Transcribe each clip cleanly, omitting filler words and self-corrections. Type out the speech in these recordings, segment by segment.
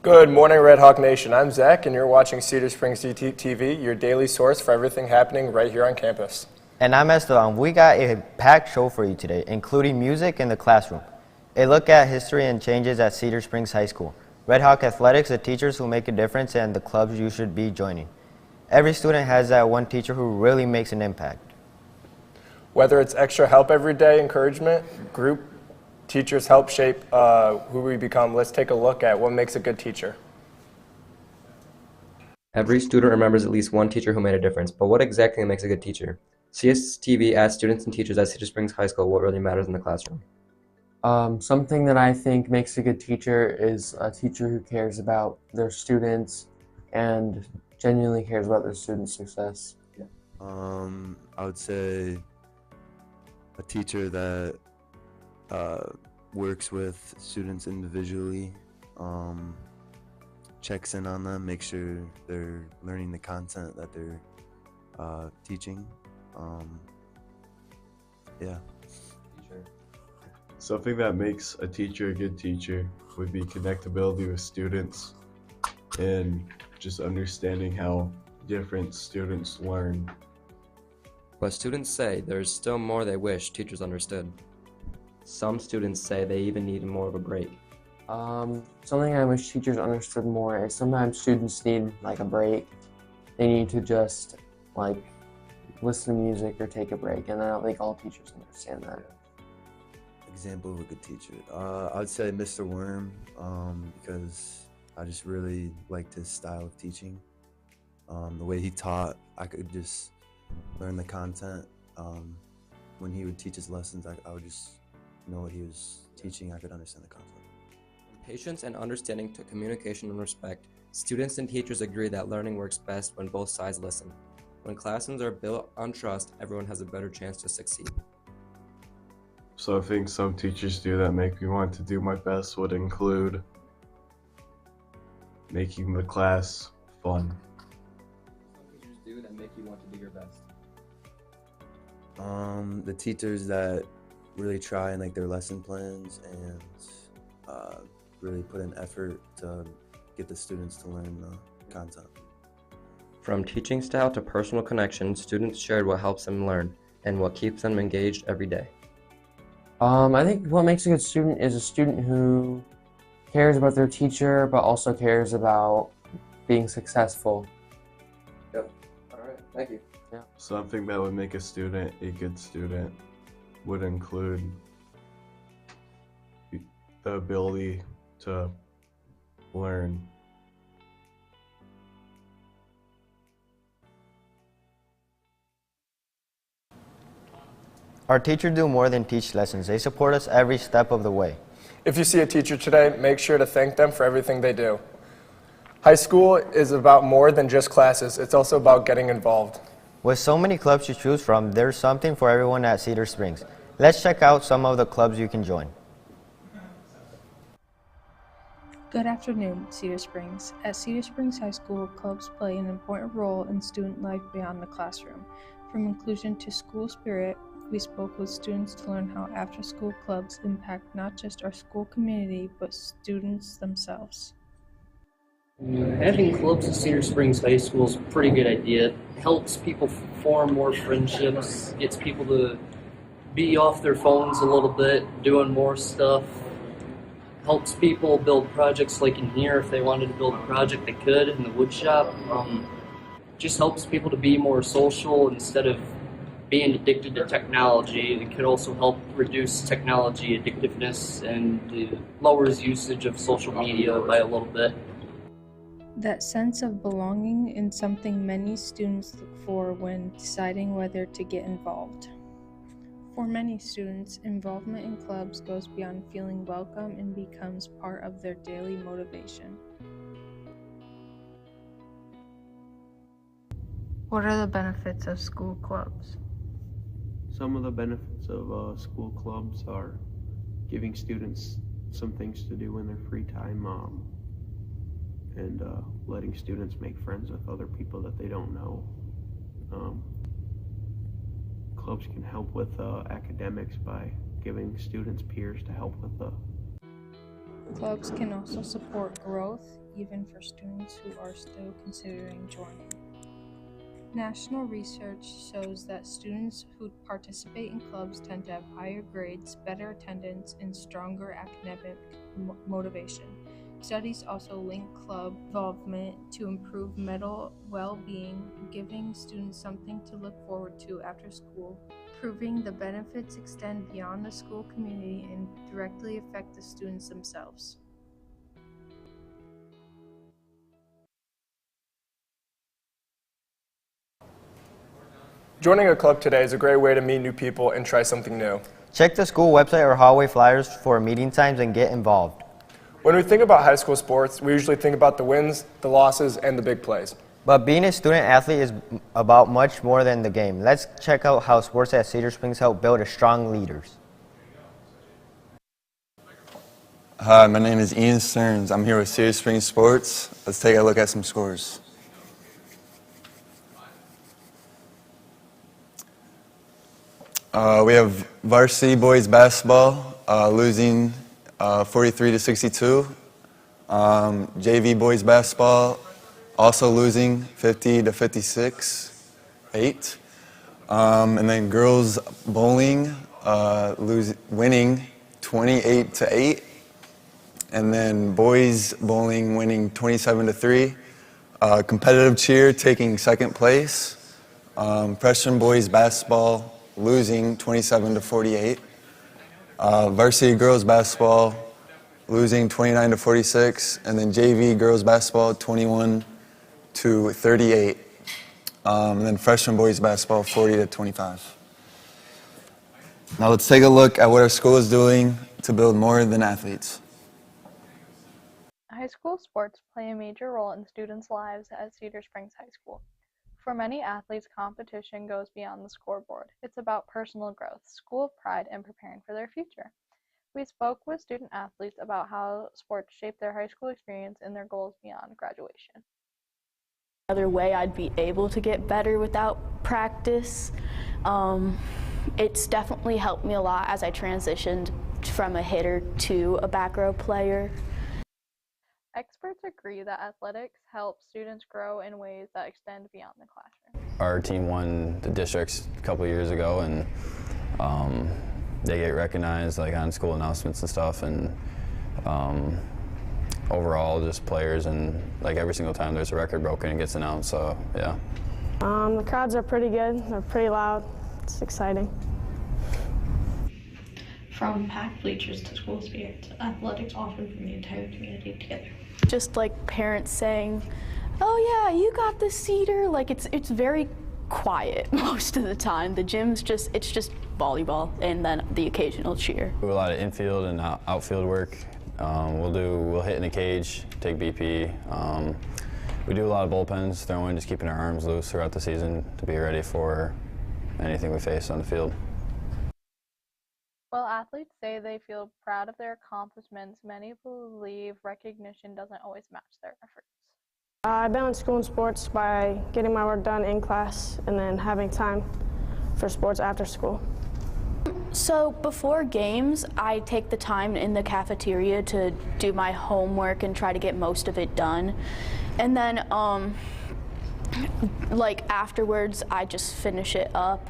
Good morning, Red Hawk Nation. I'm Zach, and you're watching Cedar Springs TV, your daily source for everything happening right here on campus. And I'm Esteban. We got a packed show for you today, including music in the classroom, a look at history and changes at Cedar Springs High School, Red Hawk Athletics, the teachers who make a difference, and the clubs you should be joining. Every student has that one teacher who really makes an impact. Whether it's extra help every day, encouragement, group teachers help shape who we become. Let's take a look at what makes a good teacher. Every student remembers at least one teacher who made a difference, but what exactly makes a good teacher? CSTV asks students and teachers at Cedar Springs High School what really matters in the classroom. Something that I think makes a good teacher is a teacher who cares about their students and genuinely cares about their students' success. I would say a teacher that works with students individually, checks in on them, makes sure they're learning the content that they're teaching. Yeah. Something that makes a teacher a good teacher would be connectability with students and just understanding how different students learn. But students say there's still more they wish teachers understood. Some students say they even need more of a break. Something I wish teachers understood more is sometimes students need like a break. They need to just like listen to music or take a break, and I don't think all teachers understand that. Example of a good teacher. I would say Mr. Worm, because I just really liked his style of teaching. The way he taught, I could just learn the content. When he would teach his lessons, I would just know what he was teaching. I could understand the content. From patience and understanding to communication and respect, students and teachers agree that learning works best when both sides listen. When classrooms are built on trust, everyone has a better chance to succeed. So I think some teachers do that make me want to do my best would include making the class fun. Some teachers do that make you want to do your best. The teachers that really try in like their lesson plans and really put in effort to get the students to learn the content. From teaching style to personal connection, students shared what helps them learn and what keeps them engaged every day. I think what makes a good student is a student who cares about their teacher, but also cares about being successful. Yep. All right. Thank you. Yeah. Something that would make a student a good student would include the ability to learn. Our teachers do more than teach lessons. They support us every step of the way. If you see a teacher today, make sure to thank them for everything they do. High school is about more than just classes. It's also about getting involved. With so many clubs to choose from, there's something for everyone at Cedar Springs. Let's check out some of the clubs you can join. Good afternoon, Cedar Springs. At Cedar Springs High School, clubs play an important role in student life beyond the classroom. From inclusion to school spirit, we spoke with students to learn how after-school clubs impact not just our school community, but students themselves. Having clubs at Cedar Springs High School is a pretty good idea. It helps people form more friendships, gets people to be off their phones a little bit, doing more stuff. Helps people build projects like in here. If they wanted to build a project, they could in the wood shop. Just helps people to be more social instead of being addicted to technology. It could also help reduce technology addictiveness and lowers usage of social media by a little bit. That sense of belonging is something many students look for when deciding whether to get involved. For many students, involvement in clubs goes beyond feeling welcome and becomes part of their daily motivation. What are the benefits of school clubs? Some of the benefits of school clubs are giving students some things to do in their free time, and letting students make friends with other people that they don't know. Clubs can help with academics by giving students peers to help with the Clubs can also support growth, even for students who are still considering joining. National research shows that students who participate in clubs tend to have higher grades, better attendance, and stronger academic motivation. Studies also link club involvement to improve mental well-being, giving students something to look forward to after school, proving the benefits extend beyond the school community and directly affect the students themselves. Joining a club today is a great way to meet new people and try something new. Check the school website or hallway flyers for meeting times and get involved. When we think about high school sports, we usually think about the wins, the losses, and the big plays. But being a student athlete is about much more than the game. Let's check out how sports at Cedar Springs help build a strong leaders. Hi, my name is Ian Stearns. I'm here with Cedar Springs Sports. Let's take a look at some scores. We have varsity boys basketball losing 43 to 62. JV boys basketball also losing 50 to 56, 8. And then girls bowling winning 28 to 8. And then boys bowling winning 27 to 3. Competitive cheer taking second place. Freshman boys basketball losing 27 to 48. Varsity girls basketball losing 29 to 46, and then JV girls basketball 21 to 38. And then freshman boys basketball 40 to 25. Now let's take a look at what our school is doing to build more than athletes. High school sports play a major role in students' lives at Cedar Springs High School. For many athletes, competition goes beyond the scoreboard. It's about personal growth, school pride, and preparing for their future. We spoke with student athletes about how sports shape their high school experience and their goals beyond graduation. Other way I'd be able to get better without practice. It's definitely helped me a lot as I transitioned from a hitter to a back row player. Experts agree that athletics help students grow in ways that extend beyond the classroom. Our team won the districts a couple of years ago, and they get recognized like on school announcements and stuff, and overall just players, and like every single time there's a record broken it gets announced, so yeah. The crowds are pretty good, they're pretty loud, it's exciting. From packed bleachers to school spirit, athletics often bring the entire community together. Just like parents saying, "Oh yeah, you got the Cedar," like it's very quiet most of the time. The gym's it's just volleyball and then the occasional cheer. We do a lot of infield and outfield work. We'll hit in a cage, take BP. We do a lot of bullpens, throwing, just keeping our arms loose throughout the season to be ready for anything we face on the field. While athletes say they feel proud of their accomplishments, many believe recognition doesn't always match their efforts. I balance school and sports by getting my work done in class and then having time for sports after school. So before games, I take the time in the cafeteria to do my homework and try to get most of it done. And then like afterwards, I just finish it up.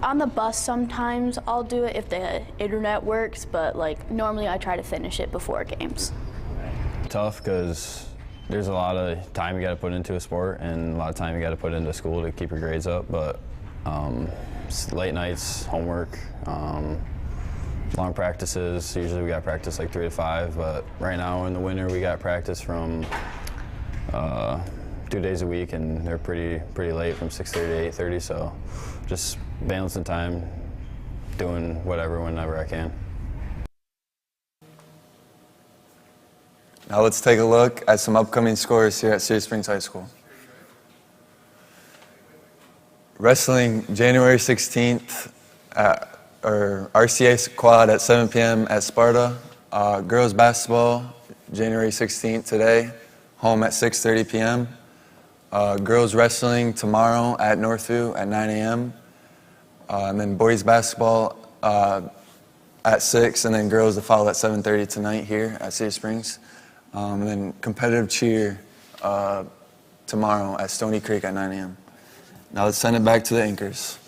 On the bus sometimes I'll do it if the internet works, but like normally I try to finish it before games. Tough because there's a lot of time you got to put into a sport and a lot of time you got to put into school to keep your grades up, but late nights, homework, long practices. Usually we got practice like 3 to 5, but right now in the winter we got practice from 2 days a week, and they're pretty late from 6:30 to 8:30, so just balancing time, doing whatever whenever I can. Now let's take a look at some upcoming scores here at Cedar Springs High School. Wrestling, January 16th, or RCA quad at 7 p.m. at Sparta. Girls basketball, January 16th today, home at 6:30 p.m. Girls wrestling tomorrow at Northview at 9 a.m. And then boys basketball at 6, and then girls to follow at 7:30 tonight here at Cedar Springs. And then competitive cheer tomorrow at Stony Creek at 9 a.m. Now let's send it back to the anchors.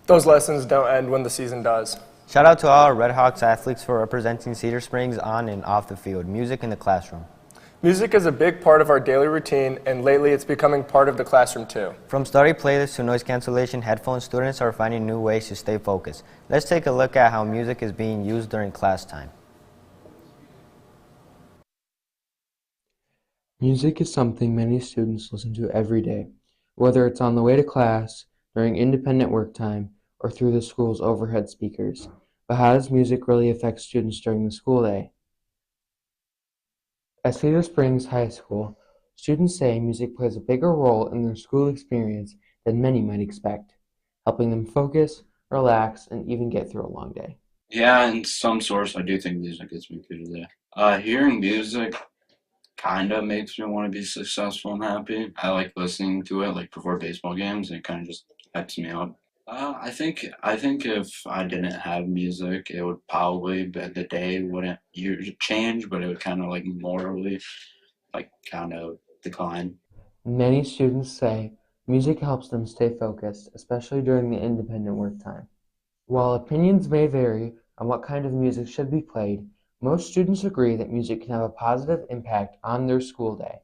Those lessons don't end when the season does. Shout out to all our Red Hawks athletes for representing Cedar Springs on and off the field. Music in the classroom. Music is a big part of our daily routine, and lately it's becoming part of the classroom too. From study playlists to noise cancellation headphones, students are finding new ways to stay focused. Let's take a look at how music is being used during class time. Music is something many students listen to every day, whether it's on the way to class, during independent work time, or through the school's overhead speakers. But how does music really affect students during the school day? At Cedar Springs High School, students say music plays a bigger role in their school experience than many might expect, helping them focus, relax, and even get through a long day. Yeah, in some source, I do think music gets me through the day. Hearing music kind of makes me want to be successful and happy. I like listening to it, like before baseball games, and it kind of just hypes me up. I think if I didn't have music, it would probably the day wouldn't change, but it would kind of like morally, like kind of decline. Many students say music helps them stay focused, especially during the independent work time. While opinions may vary on what kind of music should be played, most students agree that music can have a positive impact on their school day.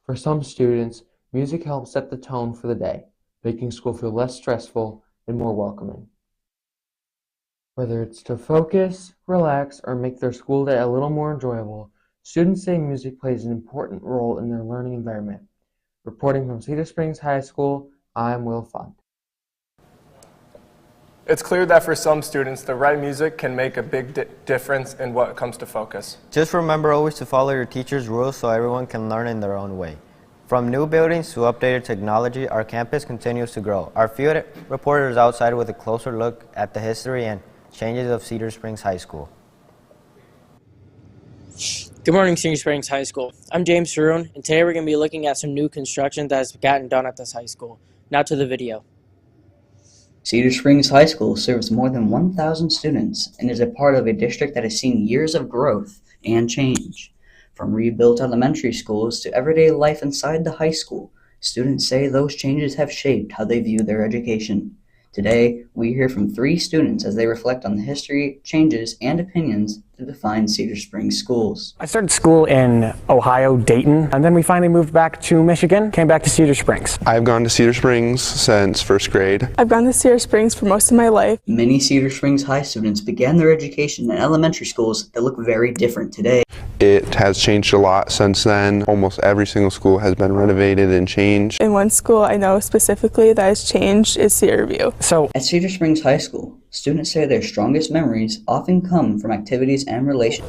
For some students, music helps set the tone for the day, making school feel less stressful and more welcoming. Whether it's to focus, relax, or make their school day a little more enjoyable, students say music plays an important role in their learning environment. Reporting from Cedar Springs High School, I'm Will Fund. It's clear that for some students, the right music can make a big difference in what comes to focus. Just remember always to follow your teacher's rules so everyone can learn in their own way. From new buildings to updated technology, our campus continues to grow. Our field reporter is outside with a closer look at the history and changes of Cedar Springs High School. Good morning, Cedar Springs High School. I'm James Saroon, and today we're going to be looking at some new construction that has gotten done at this high school. Now to the video. Cedar Springs High School serves more than 1,000 students and is a part of a district that has seen years of growth and change. From rebuilt elementary schools to everyday life inside the high school, students say those changes have shaped how they view their education. Today, we hear from 3 students as they reflect on the history, changes, and opinions that define Cedar Springs schools. I started school in Ohio, Dayton, and then we finally moved back to Michigan, came back to Cedar Springs. I've gone to Cedar Springs since first grade. I've gone to Cedar Springs for most of my life. Many Cedar Springs High students began their education in elementary schools that look very different today. It has changed a lot since then. Almost every single school has been renovated and changed. In one school I know specifically that has changed is Cedarview. At Cedar Springs High School, students say their strongest memories often come from activities and relations.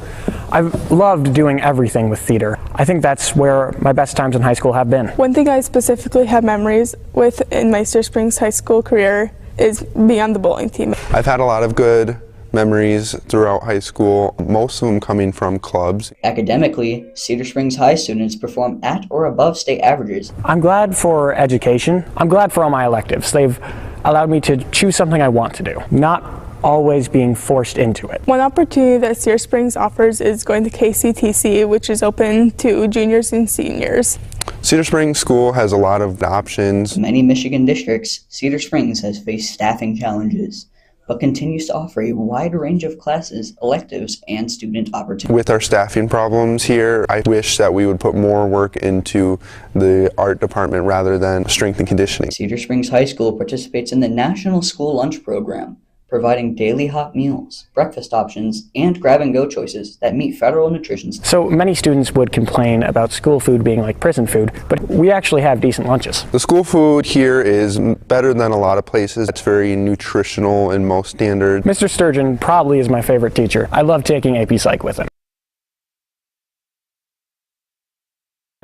I've loved doing everything with theater. I think that's where my best times in high school have been. One thing I specifically have memories with in my Cedar Springs high school career is being on the bowling team. I've had a lot of good memories throughout high school, most of them coming from clubs. Academically, Cedar Springs High students perform at or above state averages. I'm glad for education. I'm glad for all my electives. They've allowed me to choose something I want to do, not always being forced into it. One opportunity that Cedar Springs offers is going to KCTC, which is open to juniors and seniors. Cedar Springs School has a lot of options. In many Michigan districts, Cedar Springs has faced staffing challenges, but continues to offer a wide range of classes, electives, and student opportunities. With our staffing problems here, I wish that we would put more work into the art department rather than strength and conditioning. Cedar Springs High School participates in the National School Lunch Program, providing daily hot meals, breakfast options, and grab-and-go choices that meet federal nutrition standards. So many students would complain about school food being like prison food, but we actually have decent lunches. The school food here is better than a lot of places. It's very nutritional in most standards. Mr. Sturgeon probably is my favorite teacher. I love taking AP Psych with him.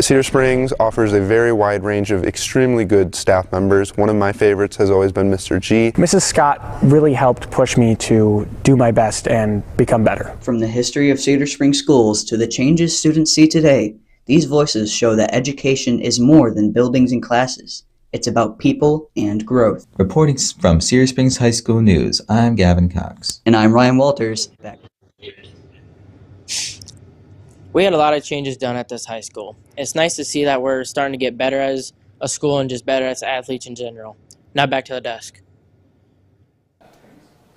Cedar Springs offers a very wide range of extremely good staff members. One of my favorites has always been Mr. G. Mrs. Scott really helped push me to do my best and become better. From the history of Cedar Springs schools to the changes students see today, these voices show that education is more than buildings and classes. It's about people and growth. Reporting from Cedar Springs High School News, I'm Gavin Cox. And I'm Ryan Walters. Back. We had a lot of changes done at this high school. It's nice to see that we're starting to get better as a school and just better as athletes in general. Now back to the desk.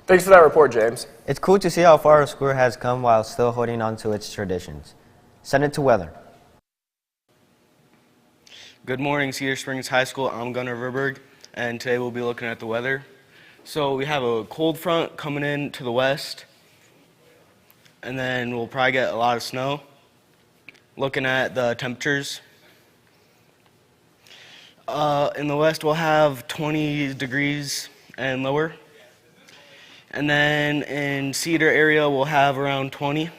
Thanks for that report, James. It's cool to see how far our school has come while still holding on to its traditions. Send it to weather. Good morning, Cedar Springs High School. I'm Gunnar Verberg, and today we'll be looking at the weather. So we have a cold front coming in to the west, and then we'll probably get a lot of snow. Looking at the temperatures, in the west we'll have 20 degrees and lower. And then in Cedar area, we'll have around 20.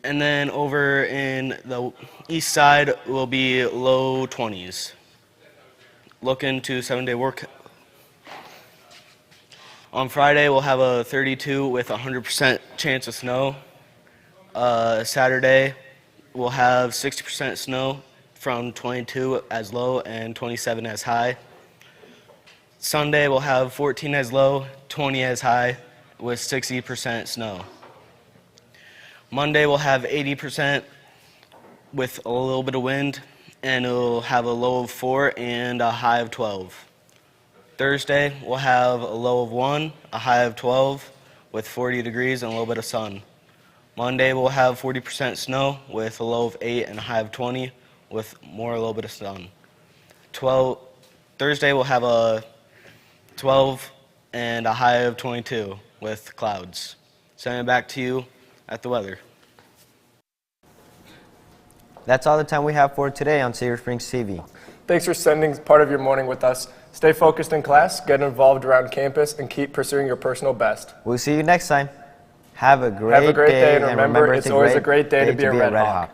And then over in the east side will be low 20s. Looking to 7-day work. On Friday, we'll have a 32 with 100% chance of snow. Saturday, we'll have 60% snow from 22 as low and 27 as high. Sunday, we'll have 14 as low, 20 as high, with 60% snow. Monday, we'll have 80% with a little bit of wind, and it'll have a low of 4 and a high of 12. Thursday, we'll have a low of 1, a high of 12, with 40 degrees and a little bit of sun. Monday, we'll have 40% snow with a low of 8 and a high of 20, with a little bit of sun. Thursday, we'll have a 12 and a high of 22 with clouds. Sending it back to you at the weather. That's all the time we have for today on Cedar Springs TV. Thanks for spending part of your morning with us. Stay focused in class, get involved around campus, and keep pursuing your personal best. We'll see you next time. Have a great day, and remember, it's always a great day to be a Red Hawk.